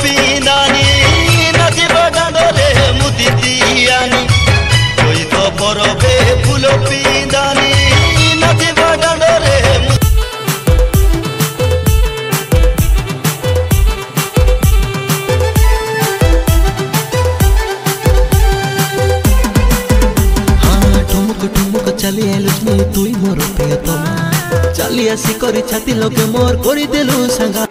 पिंदानी नाचिबा डांडरे मुदी दियानी कोई तो परबे फूल पिंदानी नाचिबा डांडरे हाँ ठुमुक ठुमुक चली आलुनी तुई मोर प्रियतमा चली आसी करी छाती लोके मोर करी देलु संगा।